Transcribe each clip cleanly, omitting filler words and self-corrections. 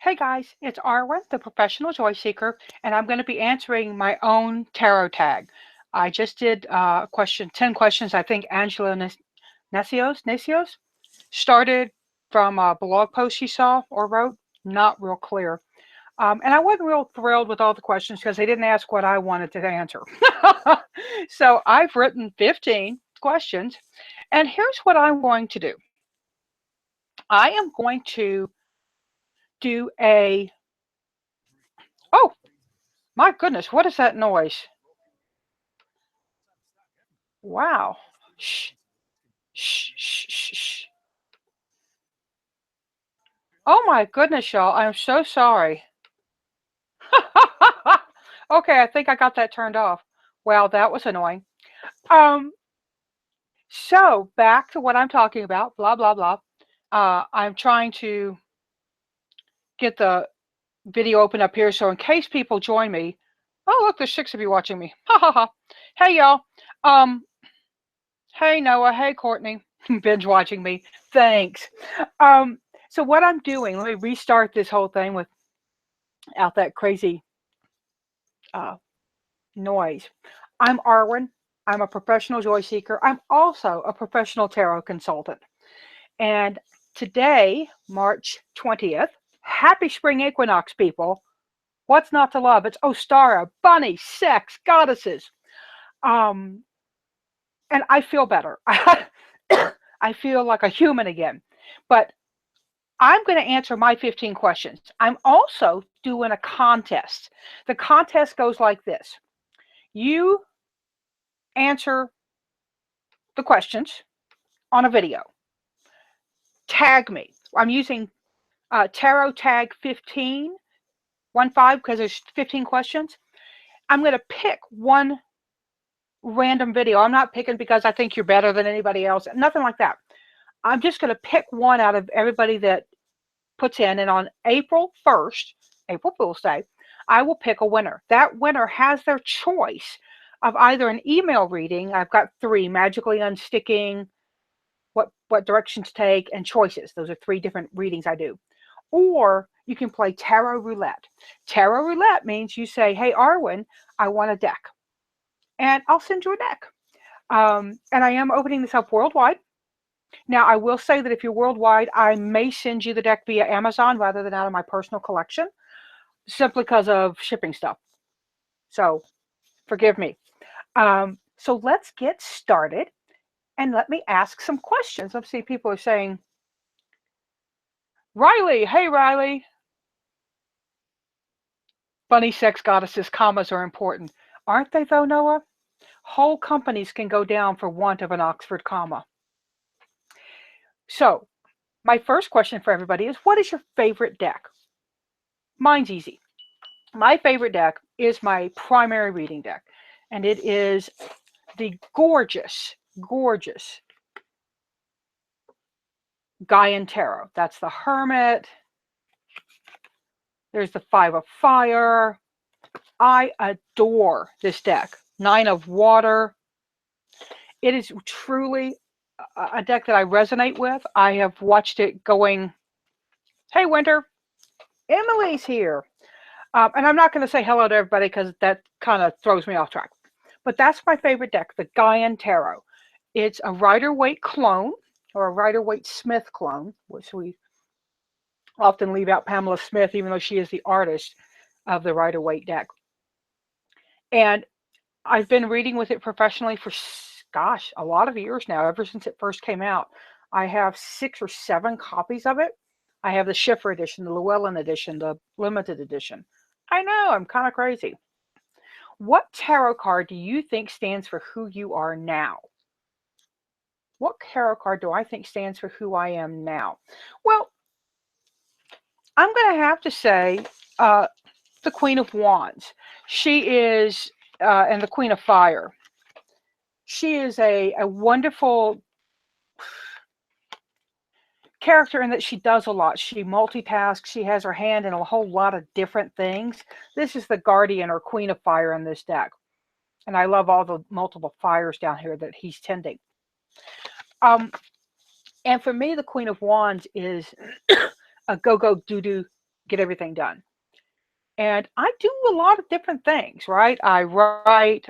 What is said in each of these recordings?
Hey guys, it's Arwen, the professional joy seeker, and I'm going to be answering my own tarot tag. I just did 10 questions. I think Angela Necios started from a blog post she saw or wrote. Not real clear. And I wasn't real thrilled with all the questions because they didn't ask what I wanted to answer. So I've written 15 questions, and here's what I'm going to do. I am going to do oh, my goodness, what is that noise? Wow. Shh, shh, shh, shh, shh. Oh my goodness, y'all. I'm so sorry. Okay, I think I got that turned off. Wow, that was annoying. Um, so back to what I'm talking about, blah, blah, blah. I'm trying to get the video open up here so in case people join me. Oh, look, there's 6 of you watching me. Ha ha ha. Hey, y'all. Um, hey, Noah. Hey, Courtney. Binge watching me. Thanks. Um, so what I'm doing, let me restart this whole thing without that crazy uh, noise. I'm Arwen. I'm a professional joy seeker. I'm also a professional tarot consultant. And today, March 20th, happy spring equinox, people. What's not to love? It's Ostara, bunny, sex, goddesses. Um, and I feel better. I feel like a human again. But I'm going to answer my 15 questions. I'm also doing a contest. The contest goes like this. You answer the questions on a video. Tag me. I'm using Tarot Tag 15, 1-5, because there's 15 questions. I'm going to pick one random video. I'm not picking because I think you're better than anybody else. Nothing like that. I'm just going to pick one out of everybody that puts in. And on April 1st, April Fool's Day, I will pick a winner. That winner has their choice of either an email reading. I've got 3: magically unsticking, what direction to take, and choices. Those are 3 different readings I do. Or you can play Tarot Roulette. Tarot Roulette means you say, hey, Arwen, I want a deck. And I'll send you a deck. And I am opening this up worldwide. Now, I will say that if you're worldwide, I may send you the deck via Amazon rather than out of my personal collection, simply because of shipping stuff. So forgive me. So let's get started and let me ask some questions. Let's see, people are saying, Riley, hey, Riley. Bunny sex goddesses, commas are important. Aren't they, though, Noah? Whole companies can go down for want of an Oxford comma. So, my first question for everybody is, what is your favorite deck? Mine's easy. My favorite deck is my primary reading deck, and it is the gorgeous, gorgeous Gaian Tarot. That's the Hermit. There's the 5 of Fire. I adore this deck. 9 of Water. It is truly a deck that I resonate with. I have watched it going, hey, Winter, Emily's here. And I'm not going to say hello to everybody because that kind of throws me off track. But that's my favorite deck, the Gaian Tarot. It's a Rider-Waite clone, or a Rider-Waite Smith clone, which we often leave out Pamela Smith, even though she is the artist of the Rider-Waite deck. And I've been reading with it professionally for, gosh, a lot of years now, ever since it first came out. I have 6 or 7 copies of it. I have the Schiffer edition, the Llewellyn edition, the limited edition. I know, I'm kind of crazy. What tarot card do you think stands for who you are now? What tarot card do I think stands for who I am now? Well, I'm going to have to say the Queen of Wands. She is, and the Queen of Fire. She is a wonderful character in that she does a lot. She multitasks. She has her hand in a whole lot of different things. This is the Guardian or Queen of Fire in this deck. And I love all the multiple fires down here that he's tending. And for me, the Queen of Wands is a go-go, do-do get everything done. And I do a lot of different things, right? I write,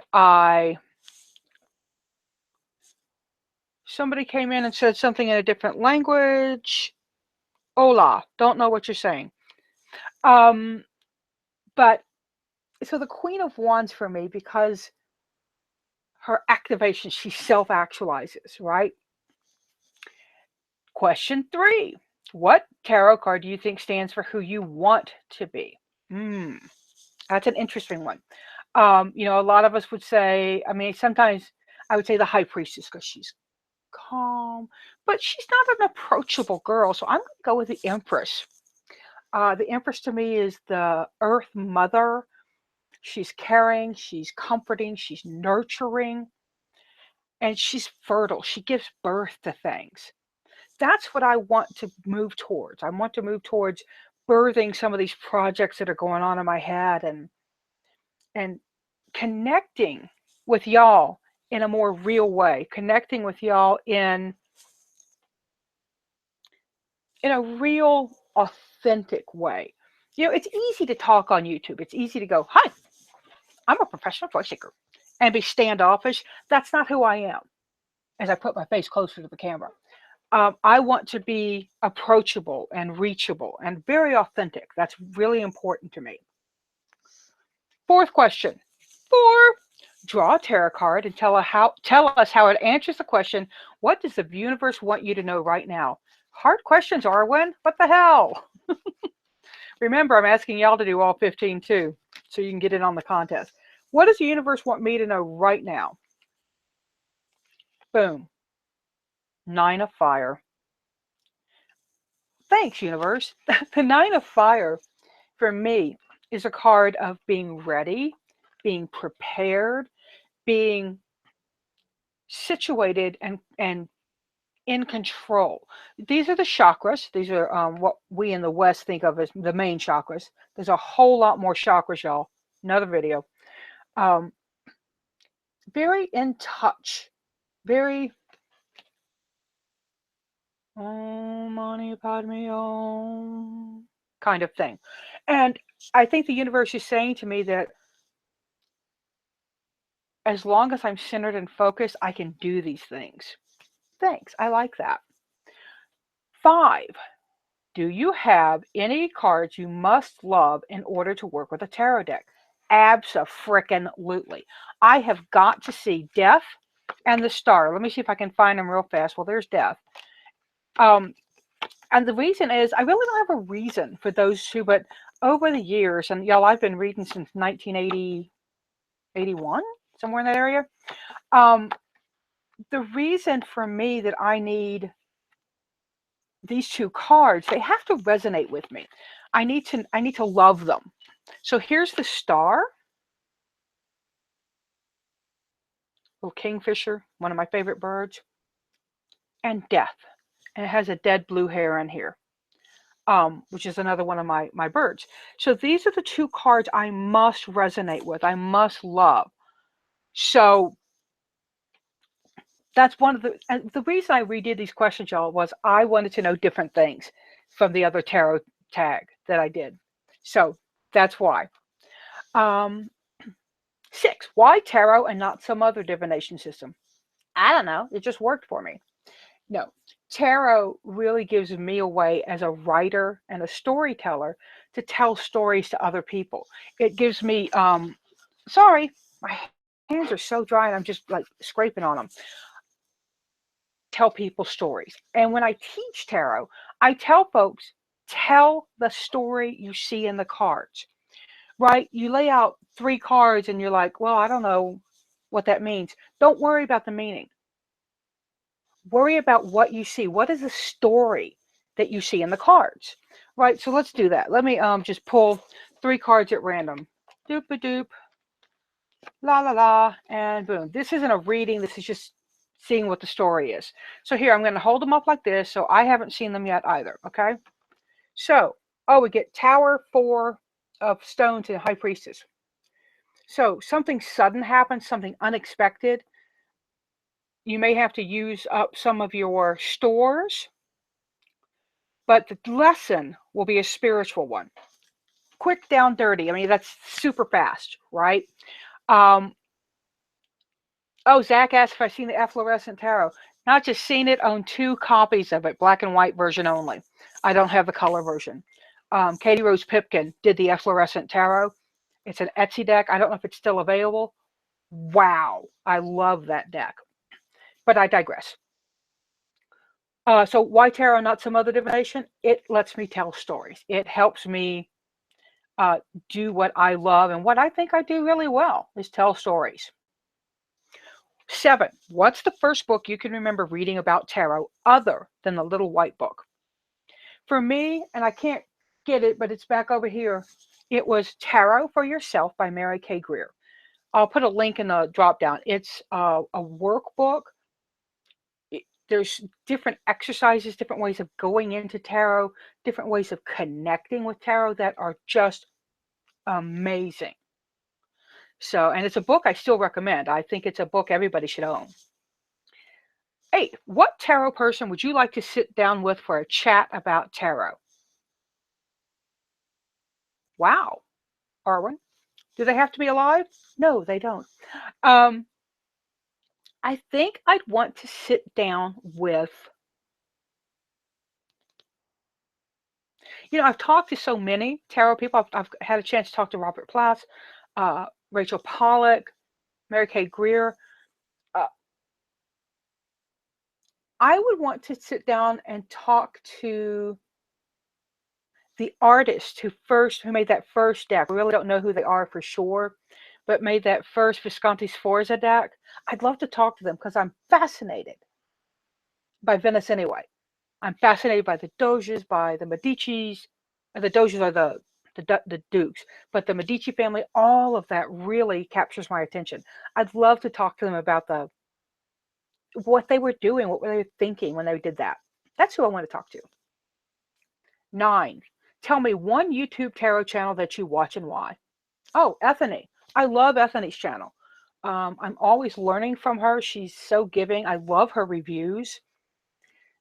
somebody came in and said something in a different language. Hola, don't know what you're saying. Um, but so the Queen of Wands for me, because her activation, she self actualizes, right? Question three. What tarot card do you think stands for who you want to be? Hmm, that's an interesting one. A lot of us would say, I mean, sometimes I would say the High Priestess because she's calm, but she's not an approachable girl. So I'm going to go with the Empress. The Empress to me is the Earth Mother. She's caring, she's comforting, she's nurturing, and she's fertile. She gives birth to things. That's what I want to move towards. I want to move towards birthing some of these projects that are going on in my head and connecting with y'all in a more real way, connecting with y'all in a real authentic way. It's easy to talk on YouTube. It's easy to go, "Hi, I'm a professional voice seeker," and be standoffish. That's not who I am. As I put my face closer to the camera, I want to be approachable and reachable and very authentic. That's really important to me. Fourth question. Four. Draw a tarot card and tell us how it answers the question, what does the universe want you to know right now? Hard questions, Arwen. What the hell? Remember, I'm asking y'all to do all 15 too, so you can get in on the contest. What does the universe want me to know right now? Boom. Nine of Fire. Thanks, universe. The Nine of Fire for me is a card of being ready, being prepared, being situated and in control. These are the chakras. These are what we in the West think of as the main chakras. There's a whole lot more chakras, y'all. Another video. Um, very in touch, very Om Mani Padme Om kind of thing. And I think the universe is saying to me that as long as I'm centered and focused, I can do these things. Thanks. I like that. Five, do you have any cards you must love in order to work with a tarot deck? Abso-frickin-lutely. I have got to see Death and the Star. Let me see if I can find them real fast. Well, there's Death. And the reason is, I really don't have a reason for those two, but over the years, and y'all, I've been reading since 1980, 81, somewhere in that area. The reason for me that I need these two cards, they have to resonate with me. I need to love them. So here's the Star, little kingfisher, one of my favorite birds, and Death. And it has a dead blue heron here, which is another one of my birds. So these are the two cards I must resonate with. I must love. So that's one of the reason I redid these questions, y'all, was I wanted to know different things from the other tarot tag that I did. So that's why. Um, 6, why tarot and not some other divination system? I don't know. It just worked for me. No, tarot really gives me a way as a writer and a storyteller to tell stories to other people. It gives me, sorry, my hands are so dry and I'm just like scraping on them. Tell people stories. And when I teach tarot, I tell folks, tell the story you see in the cards, right? You lay out 3 cards and you're like, well, I don't know what that means. Don't worry about the meaning. Worry about what you see. What is the story that you see in the cards, right? So let's do that. Let me just pull 3 cards at random. Doop-a-doop, la la la, and boom. This isn't a reading. This is just seeing what the story is. So here, I'm going to hold them up like this. So I haven't seen them yet either. Okay. So, we get Tower, 4 of Stones, and High Priestess. So something sudden happens, something unexpected. You may have to use up some of your stores. but the lesson will be a spiritual one. Quick, down, dirty. I mean, that's super fast, right? Um, oh, Zach asked if I've seen the Efflorescent Tarot. Not just seen it, own 2 copies of it, black and white version only. I don't have the color version. Katie Rose Pipkin did the Efflorescent Tarot. It's an Etsy deck. I don't know if it's still available. Wow, I love that deck. But I digress. So why tarot, not some other divination? It lets me tell stories. It helps me uh, do what I love and what I think I do really well is tell stories. 7. What's the first book you can remember reading about tarot other than the little white book? For me, and I can't get it, but it's back over here, it was Tarot for Yourself by Mary K. Greer. I'll put a link in the drop down. It's a workbook. There's different exercises, different ways of going into tarot, different ways of connecting with tarot that are just amazing. So, and it's a book I still recommend. I think it's a book everybody should own. 8. What tarot person would you like to sit down with for a chat about tarot? Wow, Arwen. Do they have to be alive? No, they don't. Um, I think I'd want to sit down with, I've talked to so many tarot people. I've had a chance to talk to Robert Plass, Rachel Pollack, Mary Kay Greer. Uh, I would want to sit down and talk to the artist who made that first deck. I really don't know who they are for sure, but made that first Visconti Sforza deck. I'd love to talk to them because I'm fascinated by Venice anyway. I'm fascinated by the Doges, by the Medicis. The Doges are the dukes, but the Medici family, all of that really captures my attention. I'd love to talk to them about what they were doing, what were they thinking when they did that. That's who I want to talk to. 9. Tell me one YouTube tarot channel that you watch and why. Oh, Ethany. I love Ethany's channel. I'm always learning from her. She's so giving. I love her reviews.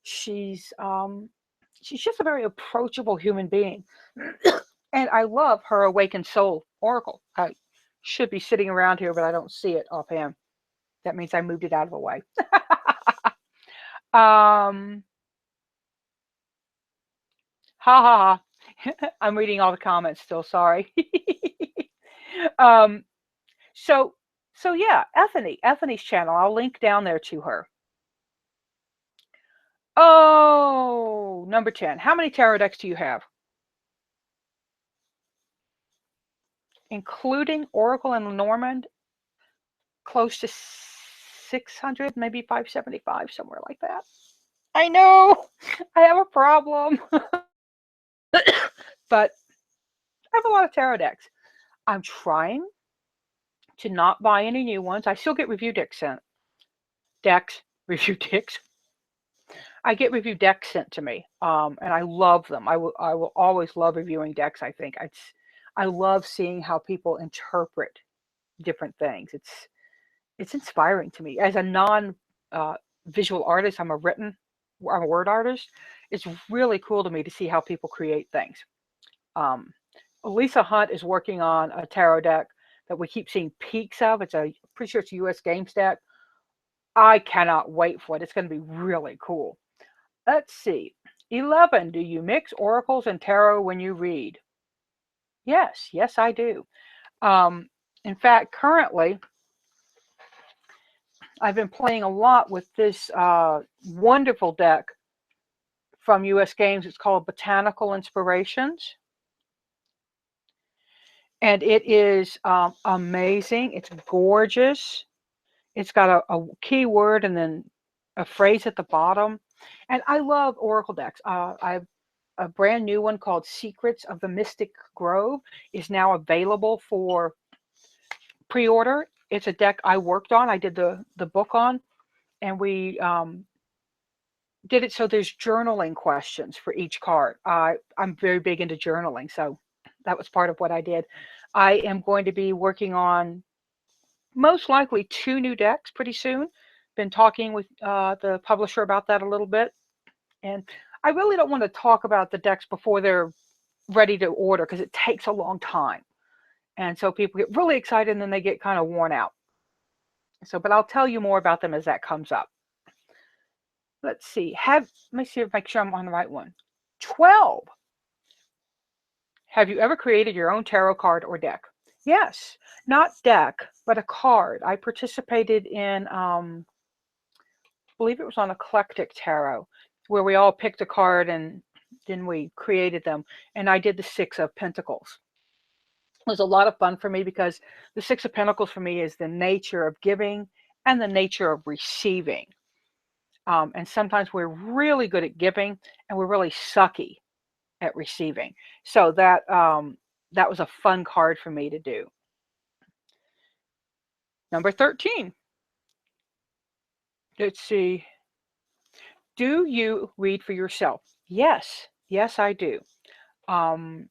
She's just a very approachable human being. And I love her Awakened Soul Oracle. I should be sitting around here, but I don't see it offhand. That means I moved it out of the way. Ha ha ha. I'm reading all the comments still, sorry. um, so yeah, Ethany's channel. I'll link down there to her. Oh, number 10. How many tarot decks do you have? Including Oracle and Lenormand, close to 600, maybe 575, somewhere like that. I know, I have a problem. But I have a lot of tarot decks. I'm trying to not buy any new ones. I still get review decks sent. Review decks. I get review decks sent to me, and I love them. I will always love reviewing decks. I think I love seeing how people interpret different things. It's inspiring to me as a non visual artist. I'm a word artist. It's really cool to me to see how people create things. Lisa Hunt is working on a tarot deck that we keep seeing peaks of. Pretty sure it's a US Games deck. I cannot wait for it. It's going to be really cool. Let's see. 11. Do you mix oracles and tarot when you read? Yes, I do. In fact, currently, I've been playing a lot with this wonderful deck from US Games. It's called Botanical Inspirations. And it is amazing. It's gorgeous. It's got a keyword and then a phrase at the bottom. And I love oracle decks. I have a brand new one called Secrets of the Mystic Grove is now available for pre-order. It's a deck I worked on. I did the book on, and we did it so there's journaling questions for each card. I'm very big into journaling, so that was part of what I did. I am going to be working on most likely 2 new decks pretty soon. Been talking with the publisher about that a little bit, and I really don't want to talk about the decks before they're ready to order because it takes a long time. And so people get really excited and then they get kind of worn out. So, but I'll tell you more about them as that comes up. Let's see. Let me see if make sure I'm on the right one. 12. Have you ever created your own tarot card or deck? Yes, not deck, but a card. I participated in, I believe it was on Eclectic Tarot, where we all picked a card and then we created them. And I did the Six of Pentacles. It was a lot of fun for me because the Six of Pentacles for me is the nature of giving and the nature of receiving. And sometimes we're really good at giving and we're really sucky at receiving. So that was a fun card for me to do. Number 13. Let's see. Do you read for yourself? Yes. Yes, I do. Um,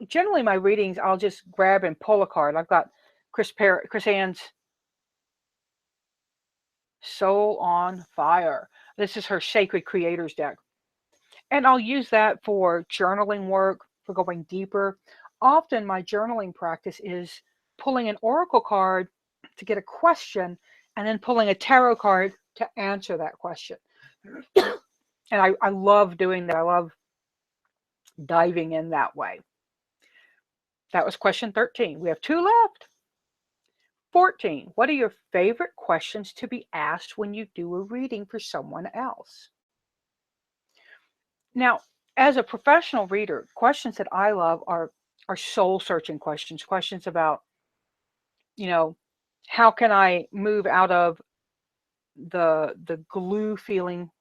Generally, my readings, I'll just grab and pull a card. I've got Chris Ann's Soul on Fire. This is her Sacred Creators deck. And I'll use that for journaling work, for going deeper. Often my journaling practice is pulling an oracle card to get a question and then pulling a tarot card to answer that question. And I love doing that. I love diving in that way. That was question 13. We have 2 left. 14. What are your favorite questions to be asked when you do a reading for someone else? Now, as a professional reader, questions that I love are soul searching questions, questions about, you know, how can I move out of the glue feeling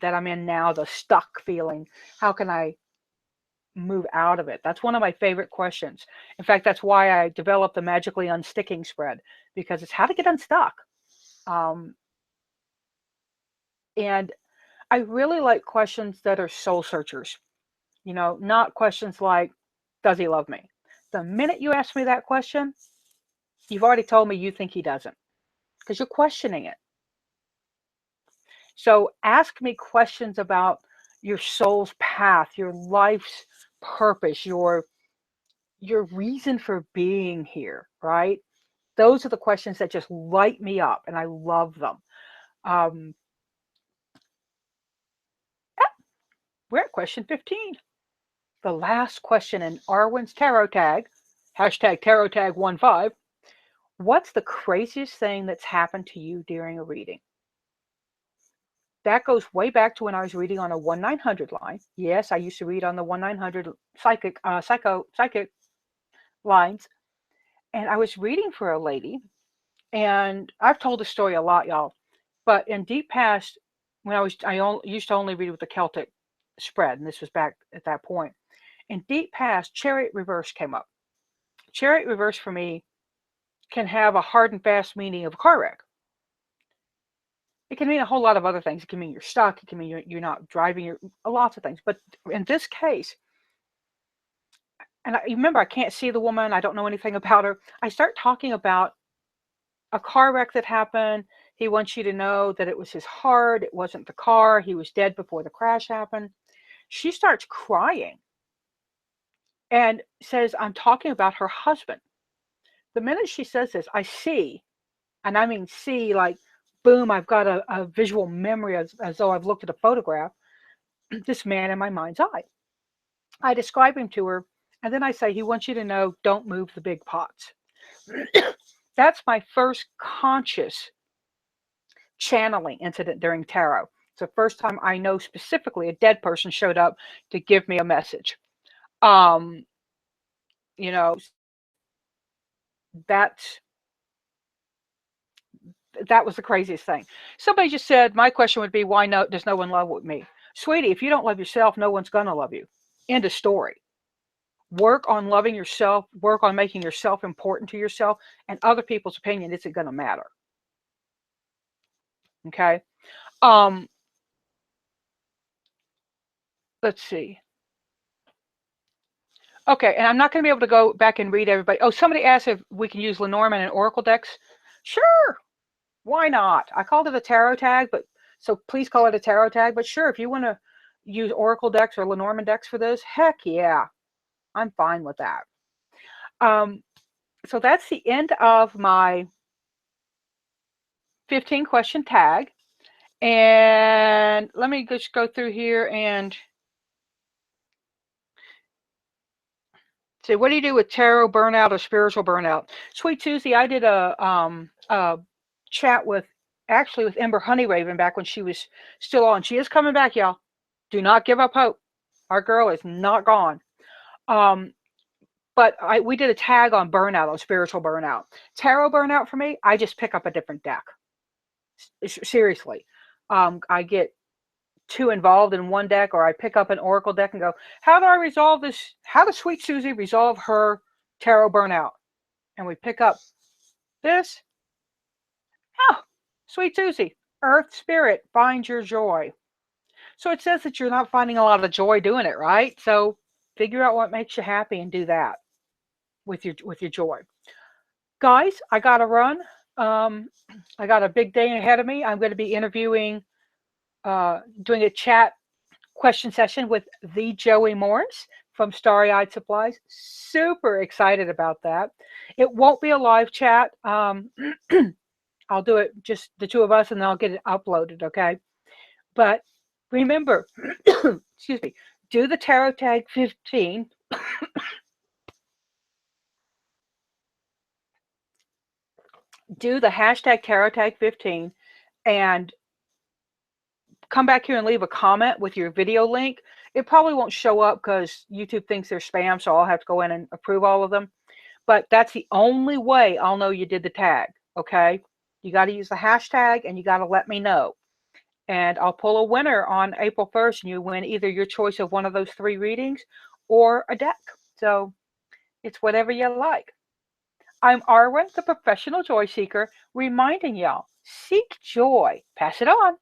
that I'm in now, the stuck feeling? How can I move out of it? That's one of my favorite questions. In fact, that's why I developed the Magically Unsticking spread, because it's how to get unstuck. And I really like questions that are soul searchers. Not questions like, does he love me? The minute you ask me that question, you've already told me you think he doesn't, because you're questioning it. So ask me questions about your soul's path, your life's purpose, your reason for being here, right? Those are the questions that just light me up, and I love them. We're at question 15. The last question in Arwen's tarot tag, hashtag tarot tag 15. What's the craziest thing that's happened to you during a reading? That goes way back to when I was reading on a 1-900 line. Yes, I used to read on the 1-900 psychic lines. And I was reading for a lady, and I've told this story a lot, y'all. But in deep past, when I used to only read with the Celtic spread, and this was back at that point. In deep past, Chariot Reverse came up. Chariot Reverse for me can have a hard and fast meaning of a car wreck. It can mean a whole lot of other things. It can mean you're stuck. It can mean you're not driving. Lots of things. But in this case, and remember, I can't see the woman. I don't know anything about her. I start talking about a car wreck that happened. He wants you to know that it was his heart. It wasn't the car. He was dead before the crash happened. She starts crying and says, I'm talking about her husband. The minute she says this, I see, and I mean see, like, boom, I've got a visual memory as though I've looked at a photograph, this man in my mind's eye. I describe him to her, and then I say, he wants you to know, don't move the big pots. That's my first conscious channeling incident during tarot. It's the first time I know specifically a dead person showed up to give me a message. You know, that was the craziest thing. Somebody just said, my question would be, why does no one love me? Sweetie, if you don't love yourself, no one's going to love you. End of story. Work on loving yourself. Work on making yourself important to yourself, and other people's opinion isn't going to matter. Okay. Let's see. Okay, and I'm not going to be able to go back and read everybody. Oh, somebody asked if we can use Lenormand and Oracle decks. Sure. Why not? I called it a tarot tag, but so please call it a tarot tag. But sure, if you want to use Oracle decks or Lenormand decks for this, heck yeah, I'm fine with that. So that's the end of my 15 question tag. And let me just go through here and say, what do you do with tarot burnout or spiritual burnout? Sweet Susie, I did a chat with Ember Honeyraven back when she was still on. She is coming back, y'all. Do not give up hope. Our girl is not gone. But we did a tag on burnout, on spiritual burnout. Tarot burnout for me, I just pick up a different deck. Seriously. I get too involved in one deck, or I pick up an Oracle deck and go, how do I resolve this? How does Sweet Susie resolve her tarot burnout? And we pick up this. Oh, Sweet Susie, Earth Spirit, find your joy. So it says that you're not finding a lot of joy doing it, right? So figure out what makes you happy and do that with your joy. Guys, I gotta run. I got a big day ahead of me. I'm going to be interviewing, doing a chat question session with the Joey Morris from Starry Eyed Supplies. Super excited about that. It won't be a live chat. I'll do it just the two of us, and then I'll get it uploaded, okay? But remember, excuse me, do the Tarot Tag 15. Do the hashtag Tarot Tag 15 and come back here and leave a comment with your video link. It probably won't show up because YouTube thinks they're spam, so I'll have to go in and approve all of them. But that's the only way I'll know you did the tag, okay? You got to use the hashtag, and you got to let me know. And I'll pull a winner on April 1st, and you win either your choice of one of those 3 readings or a deck. So it's whatever you like. I'm Arwen, the professional joy seeker, reminding y'all, seek joy, pass it on.